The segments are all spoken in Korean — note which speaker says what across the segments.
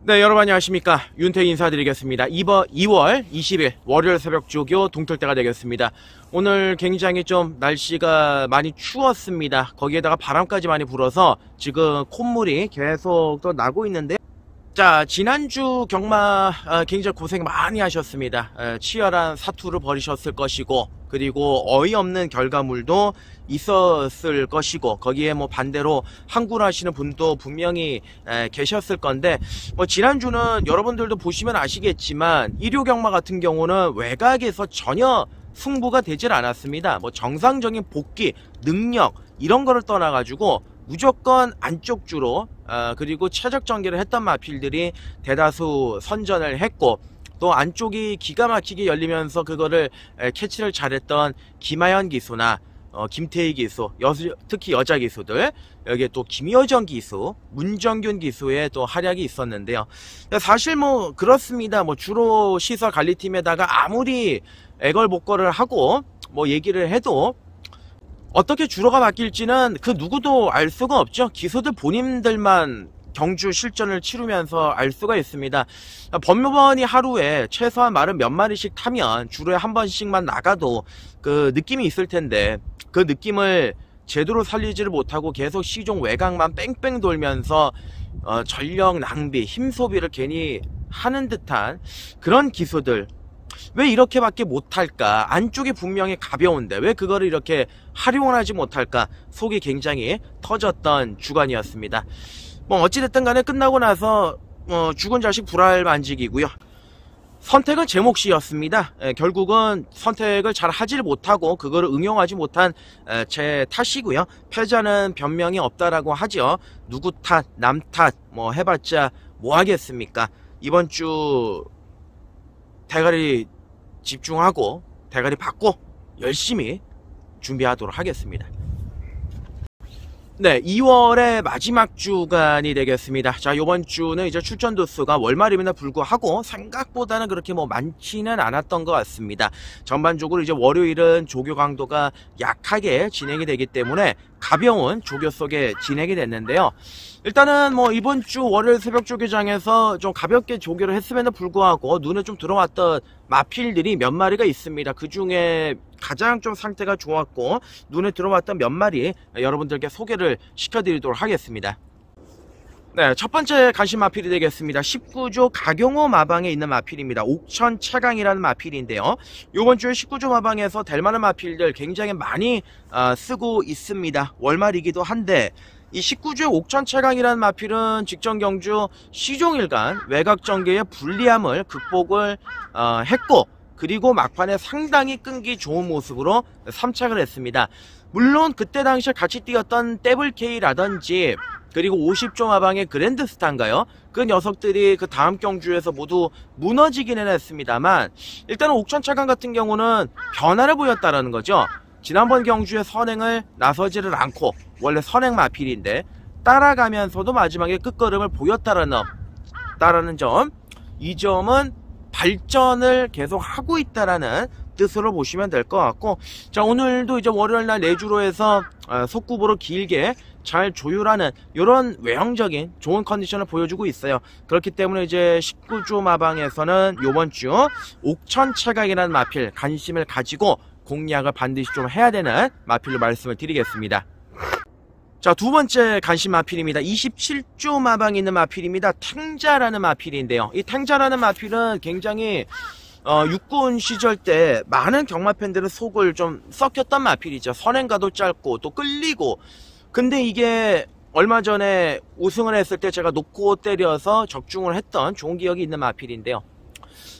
Speaker 1: 네, 여러분 안녕하십니까. 윤택 인사드리겠습니다. 이번 2월 20일 월요일 새벽 조교 동틀때가 되겠습니다. 오늘 굉장히 좀 날씨가 많이 추웠습니다. 거기에다가 바람까지 많이 불어서 지금 콧물이 계속 또 나고 있는데, 자, 지난주 경마 굉장히 고생 많이 하셨습니다. 치열한 사투를 벌이셨을 것이고, 그리고 어이없는 결과물도 있었을 것이고, 거기에 뭐 반대로 항굴하시는 분도 분명히 계셨을 건데, 뭐 지난주는 여러분들도 보시면 아시겠지만 일요 경마 같은 경우는 외곽에서 전혀 승부가 되질 않았습니다. 뭐 정상적인 복귀, 능력 이런 거를 떠나가지고 무조건 안쪽 주로 그리고 최적 전개를 했던 마필들이 대다수 선전을 했고, 또 안쪽이 기가 막히게 열리면서 그거를 캐치를 잘했던 김하연 기수나 김태희 기수, 특히 여자 기수들, 여기에 또 김여정 기수, 문정균 기수의 또 활약이 있었는데요. 사실 뭐 그렇습니다. 뭐 주로 시설 관리팀에다가 아무리 애걸복걸을 하고 뭐 얘기를 해도 어떻게 주로가 바뀔지는 그 누구도 알 수가 없죠. 기수들 본인들만 경주 실전을 치르면서 알 수가 있습니다. 법무원이 하루에 최소한 말은 몇 마리씩 타면 주로에 한 번씩만 나가도 그 느낌이 있을 텐데, 그 느낌을 제대로 살리지를 못하고 계속 시종 외곽만 뺑뺑 돌면서 전력 낭비, 힘 소비를 괜히 하는 듯한 그런 기수들, 왜 이렇게밖에 못할까? 안쪽이 분명히 가벼운데 왜 그거를 이렇게 활용을 하지 못할까? 속이 굉장히 터졌던 주간이었습니다. 뭐 어찌됐든 간에 끝나고 나서 죽은 자식 불알만직이고요. 선택은 제 몫이었습니다. 결국은 선택을 잘 하질 못하고 그거를 응용하지 못한 제 탓이고요. 패자는 변명이 없다라고 하죠. 누구 탓, 남 탓 뭐 해봤자 뭐 하겠습니까? 이번 주 대가리 집중하고 대가리 받고 열심히 준비하도록 하겠습니다. 네, 2월의 마지막 주간이 되겠습니다. 자, 요번 주는 이제 출전 도수가 월말임에도 불구하고 생각보다는 그렇게 뭐 많지는 않았던 것 같습니다. 전반적으로 이제 월요일은 조교 강도가 약하게 진행이 되기 때문에 가벼운 조교 속에 진행이 됐는데요. 일단은 뭐 이번 주 월요일 새벽 조교장에서 좀 가볍게 조교를 했음에도 불구하고 눈에 좀 들어왔던 마필들이 몇 마리가 있습니다. 그 중에 가장 좀 상태가 좋았고 눈에 들어왔던 몇 마리 여러분들께 소개를 시켜드리도록 하겠습니다. 네, 첫 번째 간신 마필이 되겠습니다. 19조 가경호 마방에 있는 마필입니다. 옥천 최강이라는 마필인데요. 이번 주에 19조 마방에서 될 만한 마필들 굉장히 많이 쓰고 있습니다. 월말이기도 한데, 이 19조의 옥천 최강이라는 마필은 직전 경주 시종일간 외곽 전개의 불리함을 극복을 했고, 그리고 막판에 상당히 끈기 좋은 모습으로 3착을 했습니다. 물론 그때 당시에 같이 뛰었던 떼블K라든지 그리고 50조 마방의 그랜드스타인가요? 그 녀석들이 그 다음 경주에서 모두 무너지기는 했습니다만, 일단은 옥천 최강 같은 경우는 변화를 보였다라는 거죠. 지난번 경주에 선행을 나서지를 않고 원래 선행 마필인데 따라가면서도 마지막에 끝걸음을 보였다라는 점, 이 점은 발전을 계속 하고 있다라는 뜻으로 보시면 될 것 같고, 자, 오늘도 이제 월요일날 내주로 해서 속구보로 길게 잘 조율하는 이런 외형적인 좋은 컨디션을 보여주고 있어요. 그렇기 때문에 이제 19조 마방에서는 이번 주 옥천 최강이라는 마필 관심을 가지고 공략을 반드시 좀 해야 되는 마필로 말씀을 드리겠습니다. 자, 두 번째 간신 마필입니다. 27조 마방에 있는 마필입니다. 탱자라는 마필인데요. 이 탱자라는 마필은 굉장히 육군 시절 때 많은 경마 팬들의 속을 좀 썩혔던 마필이죠. 선행가도 짧고 또 끌리고. 근데 이게 얼마 전에 우승을 했을 때 제가 놓고 때려서 적중을 했던 좋은 기억이 있는 마필인데요.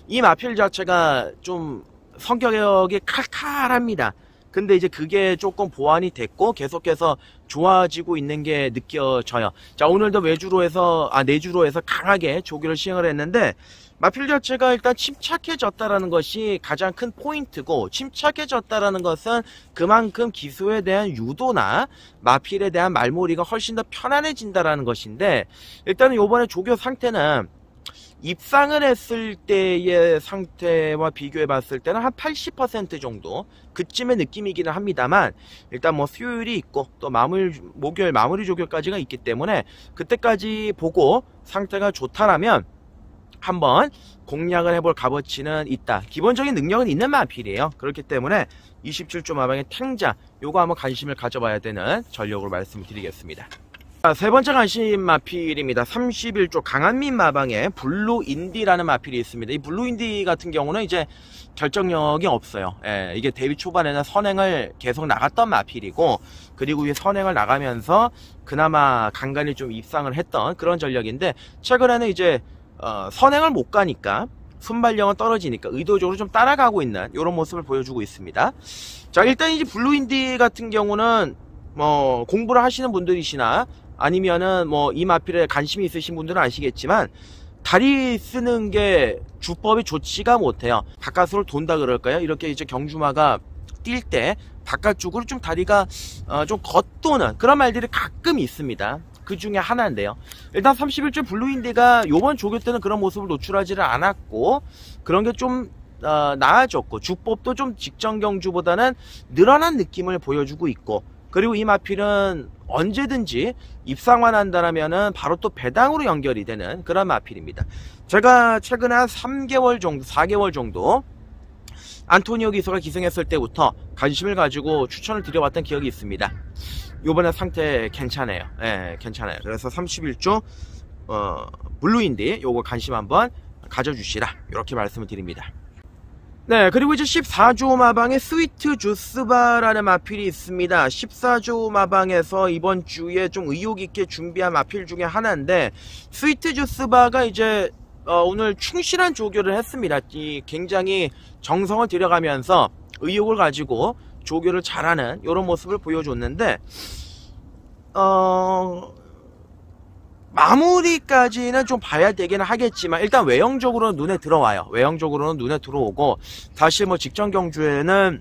Speaker 1: 이 마필 자체가 좀 성격이 칼칼합니다. 근데 이제 그게 조금 보완이 됐고 계속해서 좋아지고 있는 게 느껴져요. 자, 오늘도 내주로 해서 강하게 조교를 시행을 했는데, 마필 자체가 일단 침착해졌다라는 것이 가장 큰 포인트고, 침착해졌다라는 것은 그만큼 기수에 대한 유도나 마필에 대한 말몰이가 훨씬 더 편안해진다라는 것인데, 일단은 요번에 조교 상태는 입상을 했을 때의 상태와 비교해 봤을 때는 한 80% 정도 그쯤의 느낌이기는 합니다만, 일단 뭐 수요일이 있고 또 목요일 마무리 조교까지가 있기 때문에 그때까지 보고 상태가 좋다라면 한번 공략을 해볼 값어치는 있다. 기본적인 능력은 있는 마필이에요. 그렇기 때문에 27조 마방의 탱자 요거 한번 관심을 가져봐야 되는 전력으로 말씀을 드리겠습니다. 자, 세 번째 관심 마필입니다. 31조 강한민 마방에 블루인디라는 마필이 있습니다. 이 블루인디 같은 경우는 이제 결정력이 없어요. 예, 이게 데뷔 초반에는 선행을 계속 나갔던 마필이고, 그리고 이 선행을 나가면서 그나마 간간히 좀 입상을 했던 그런 전력인데, 최근에는 이제 선행을 못 가니까 순발력은 떨어지니까 의도적으로 좀 따라가고 있는 이런 모습을 보여주고 있습니다. 자, 일단 이제 블루인디 같은 경우는 뭐 공부를 하시는 분들이시나 아니면은 뭐 이 마필에 관심이 있으신 분들은 아시겠지만, 다리 쓰는 게 주법이 좋지가 못해요. 바깥으로 돈다 그럴까요? 이렇게 이제 경주마가 뛸 때 바깥쪽으로 좀 다리가 좀 겉도는 그런 말들이 가끔 있습니다. 그 중에 하나인데요. 일단 31조 블루인디가 요번 조교 때는 그런 모습을 노출하지를 않았고, 그런 게 좀 나아졌고, 주법도 좀 직전 경주보다는 늘어난 느낌을 보여주고 있고, 그리고 이 마필은 언제든지 입상만 한다라면은 바로 또 배당으로 연결이 되는 그런 마필입니다. 제가 최근에 한 3개월 정도, 4개월 정도 안토니오 기수가 기승했을 때부터 관심을 가지고 추천을 드려왔던 기억이 있습니다. 요번에 상태 괜찮아요. 예, 괜찮아요. 그래서 31조 블루인디 요거 관심 한번 가져주시라, 이렇게 말씀을 드립니다. 네, 그리고 이제 14조 마방에 스위트 주스바라는 마필이 있습니다. 14조 마방에서 이번 주에 좀 의욕 있게 준비한 마필 중에 하나인데, 스위트 주스바가 이제 오늘 충실한 조교를 했습니다. 이 굉장히 정성을 들여가면서 의욕을 가지고 조교를 잘하는 이런 모습을 보여줬는데, 마무리까지는 좀 봐야 되기는 하겠지만, 일단 외형적으로는 눈에 들어와요. 외형적으로는 눈에 들어오고, 사실 뭐 직전 경주에는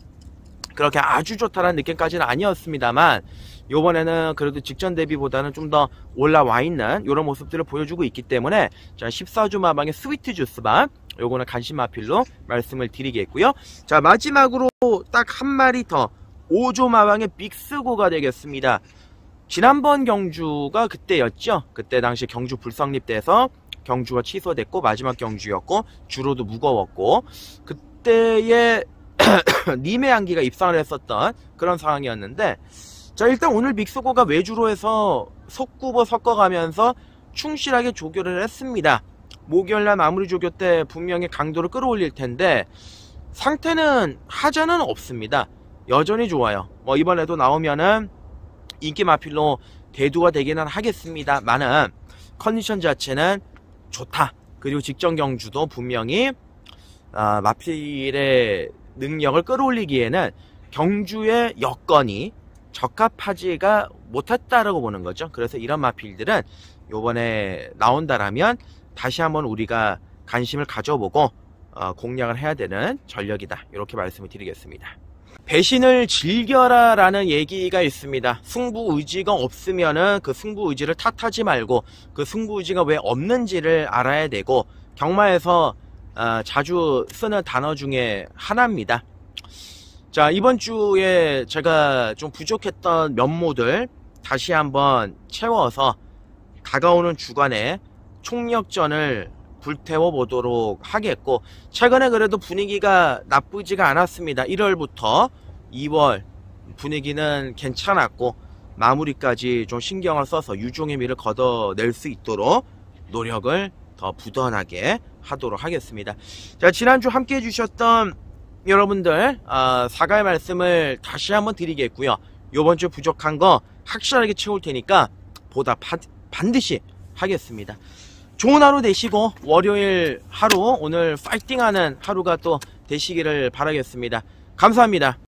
Speaker 1: 그렇게 아주 좋다는 느낌까지는 아니었습니다만, 요번에는 그래도 직전 대비보다는 좀 더 올라와 있는 이런 모습들을 보여주고 있기 때문에, 자, 14조 마방의 스위트 주스바 요거는 관심 마필로 말씀을 드리겠고요. 자, 마지막으로 딱 한 마리 더, 5조 마방의 빅스고가 되겠습니다. 지난번 경주가 그때였죠. 그때 당시 경주 불성립돼서 경주가 취소됐고 마지막 경주였고 주로도 무거웠고, 그때의 님의 향기가 입상을 했었던 그런 상황이었는데, 자, 일단 오늘 빅스고가 외주로 해서 속구보 섞어가면서 충실하게 조교를 했습니다. 목요일날 마무리 조교 때 분명히 강도를 끌어올릴 텐데 상태는 하자는 없습니다. 여전히 좋아요. 뭐 이번에도 나오면은 인기 마필로 대두가 되기는 하겠습니다만은 컨디션 자체는 좋다. 그리고 직전 경주도 분명히 마필의 능력을 끌어올리기에는 경주의 여건이 적합하지가 못했다라고 보는 거죠. 그래서 이런 마필들은 요번에 나온다라면 다시 한번 우리가 관심을 가져보고 공략을 해야 되는 전력이다, 이렇게 말씀을 드리겠습니다. 배신을 즐겨라 라는 얘기가 있습니다. 승부 의지가 없으면은 그 승부 의지를 탓하지 말고 그 승부 의지가 왜 없는지를 알아야 되고, 경마에서 자주 쓰는 단어 중에 하나입니다. 자, 이번 주에 제가 좀 부족했던 면모들 다시 한번 채워서 다가오는 주간에 총력전을 불태워 보도록 하겠고, 최근에 그래도 분위기가 나쁘지가 않았습니다. 1월부터 2월 분위기는 괜찮았고, 마무리까지 좀 신경을 써서 유종의 미를 걷어낼 수 있도록 노력을 더 부단하게 하도록 하겠습니다. 자, 지난주 함께 해주셨던 여러분들 사과의 말씀을 다시 한번 드리겠고요. 요번 주 부족한 거 확실하게 채울 테니까 보답 반드시 하겠습니다. 좋은 하루 되시고, 월요일 하루 오늘 파이팅하는 하루가 또 되시기를 바라겠습니다. 감사합니다.